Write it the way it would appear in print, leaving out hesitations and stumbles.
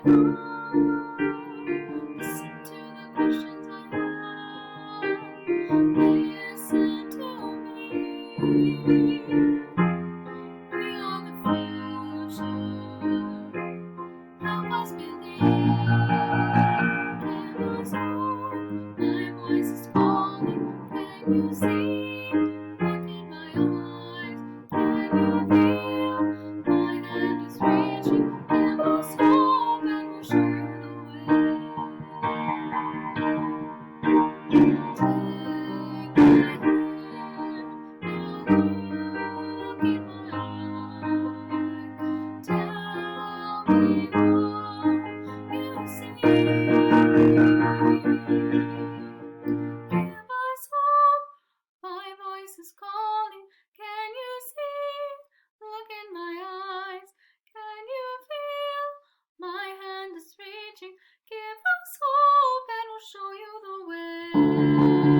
Listen to the questions I have. Listen to me. We are the future. Help us believe. Give us hope. My voice is calling. Can you see? Look in my eyes. Can you feel? My hand is reaching. Give us hope, and we'll show you the way. Take my hand. Now look in my eyes. Tell me what you see. Give us hope. My voice is calling. Can you see? Look in my eyes. Can you feel? My hand is reaching. Give us hope, and we'll show you the way.